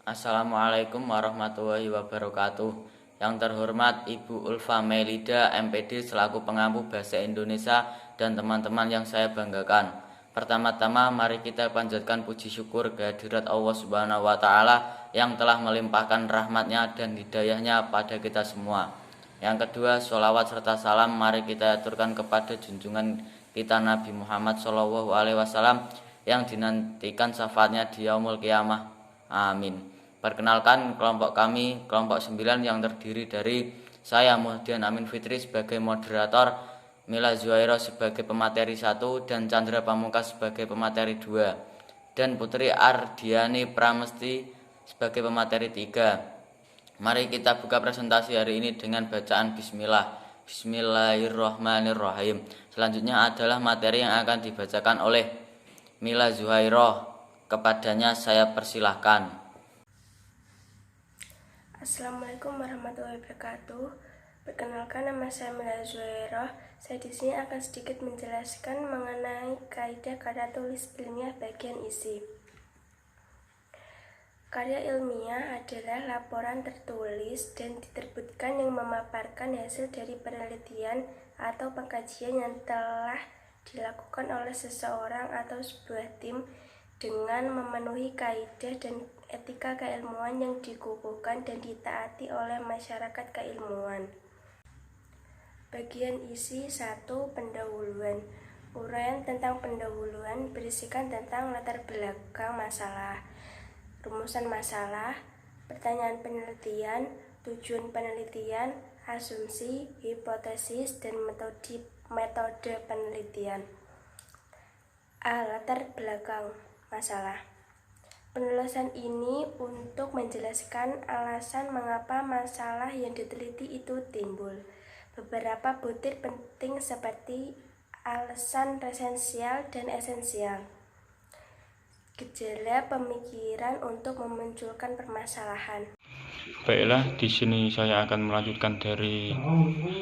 Assalamualaikum warahmatullahi wabarakatuh. Yang terhormat Ibu Ulfa Melida, MPD selaku pengampu Bahasa Indonesia dan teman-teman yang saya banggakan. Pertama-tama mari kita panjatkan puji syukur kehadirat Allah Subhanahu wa Ta'ala yang telah melimpahkan rahmatnya dan hidayahnya pada kita semua. Yang kedua, sholawat serta salam mari kita aturkan kepada junjungan kita Nabi Muhammad SAW yang dinantikan syafaatnya di yaumul qiyamah. Amin. Perkenalkan kelompok kami, kelompok 9 yang terdiri dari saya Muhdian Amin Fitri sebagai moderator, Mila Zuhairo sebagai pemateri 1 dan Chandra Pamungkas sebagai pemateri 2 dan Putri Ardiani Pramesti sebagai pemateri 3. Mari kita buka presentasi hari ini dengan bacaan bismillah. Bismillahirrahmanirrahim. Selanjutnya adalah materi yang akan dibacakan oleh Mila Zuhairo. Kepadanya saya persilahkan. Assalamualaikum warahmatullahi wabarakatuh. Perkenalkan, nama saya Mila Zuhairo. Saya di sini akan sedikit menjelaskan mengenai kaidah karya tulis ilmiah bagian isi. Karya ilmiah adalah laporan tertulis dan diterbitkan yang memaparkan hasil dari penelitian atau pengkajian yang telah dilakukan oleh seseorang atau sebuah tim dengan memenuhi kaidah dan etika keilmuan yang dikukuhkan dan ditaati oleh masyarakat keilmuan. Bagian isi 1. Pendahuluan. Uraian tentang pendahuluan berisikan tentang latar belakang masalah, rumusan masalah, pertanyaan penelitian, tujuan penelitian, asumsi, hipotesis, dan metode penelitian. Latar belakang masalah. Penulisan ini untuk menjelaskan alasan mengapa masalah yang diteliti itu timbul. Beberapa butir penting seperti alasan esensial dan esensial. Gejala pemikiran untuk memunculkan permasalahan. Baiklah, di sini saya akan melanjutkan dari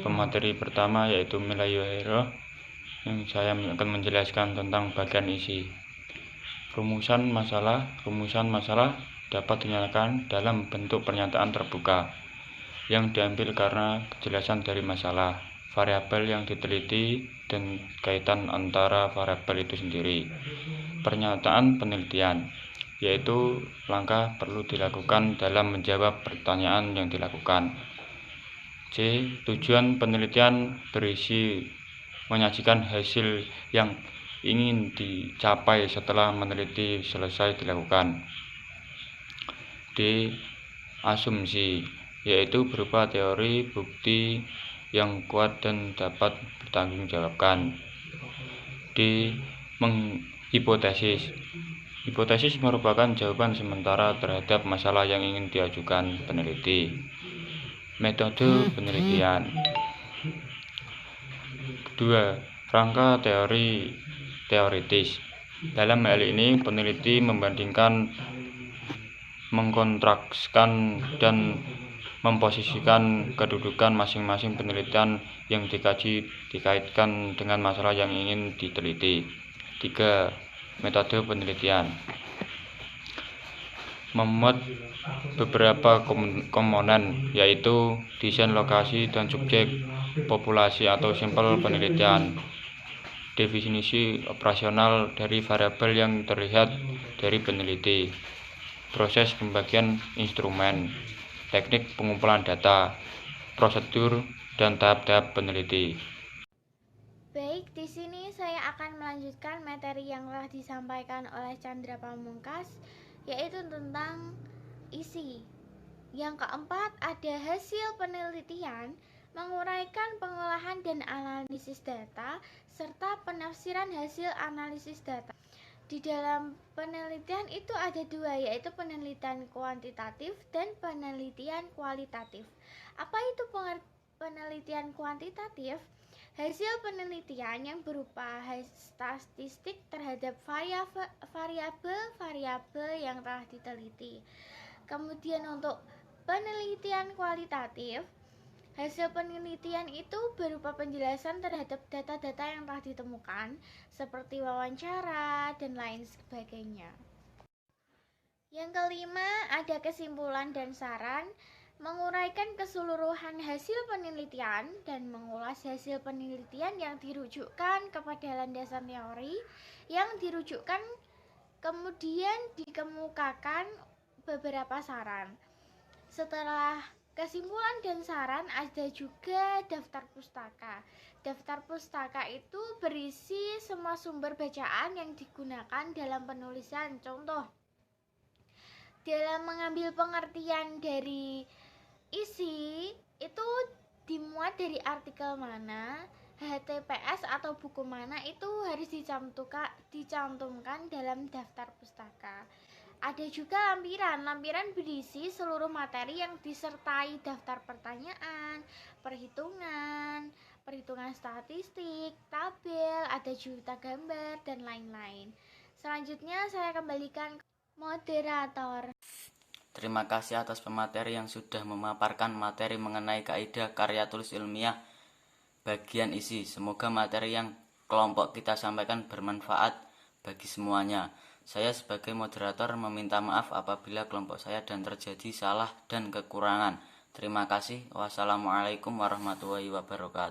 pemateri pertama yaitu Mila Zuhairo yang saya akan menjelaskan tentang bagian isi. Rumusan masalah dapat dinyatakan dalam bentuk pernyataan terbuka yang diambil karena kejelasan dari masalah, variabel yang diteliti, dan kaitan antara variabel itu sendiri. Pernyataan penelitian, yaitu langkah perlu dilakukan dalam menjawab pertanyaan yang dilakukan. C. Tujuan penelitian berisi menyajikan hasil yang ingin dicapai setelah meneliti selesai dilakukan. D. Asumsi, yaitu berupa teori bukti yang kuat dan dapat bertanggungjawabkan. D. Hipotesis. Hipotesis merupakan jawaban sementara terhadap masalah yang ingin diajukan peneliti. Metode penelitian. Kedua, rangka teoritis. Dalam hal ini, peneliti membandingkan, mengkontraskan, dan memposisikan kedudukan masing-masing penelitian yang dikaji dikaitkan dengan masalah yang ingin diteliti. 3. Metode penelitian. Memuat beberapa komponen, yaitu desain, lokasi, dan subjek, populasi atau sampel penelitian, definisi operasional dari variabel yang terlihat dari peneliti, proses pembagian instrumen, teknik pengumpulan data, prosedur, dan tahap-tahap peneliti. Baik, di sini saya akan melanjutkan materi yang telah disampaikan oleh Chandra Pamungkas, yaitu tentang isi. Yang keempat, ada hasil penelitian, menguraikan pengolahan dan analisis data, serta penafsiran hasil analisis data. Di dalam penelitian itu ada dua, yaitu penelitian kuantitatif dan penelitian kualitatif. Apa itu penelitian kuantitatif? Hasil penelitian yang berupa statistik terhadap variabel-variabel yang telah diteliti. Kemudian untuk penelitian kualitatif, hasil penelitian itu berupa penjelasan terhadap data-data yang telah ditemukan, seperti wawancara dan lain sebagainya. Yang kelima, ada kesimpulan dan saran, menguraikan keseluruhan hasil penelitian dan mengulas hasil penelitian yang dirujukkan kepada landasan teori yang dirujukkan, kemudian dikemukakan beberapa saran. Setelah kesimpulan dan saran, ada juga daftar pustaka. Daftar pustaka itu berisi semua sumber bacaan yang digunakan dalam penulisan. Contoh, dalam mengambil pengertian dari isi itu dimuat dari artikel mana, HTTPS atau buku mana, itu harus dicantumkan dalam daftar pustaka. Ada juga lampiran. Lampiran berisi seluruh materi yang disertai daftar pertanyaan, perhitungan statistik, tabel, ada juga gambar, dan lain-lain. Selanjutnya saya kembalikan ke moderator. Terima kasih atas pemateri yang sudah memaparkan materi mengenai kaidah karya tulis ilmiah bagian isi. Semoga materi yang kelompok kita sampaikan bermanfaat bagi semuanya. Saya sebagai moderator meminta maaf apabila kelompok saya dan terjadi salah dan kekurangan. Terima kasih. Wassalamualaikum warahmatullahi wabarakatuh.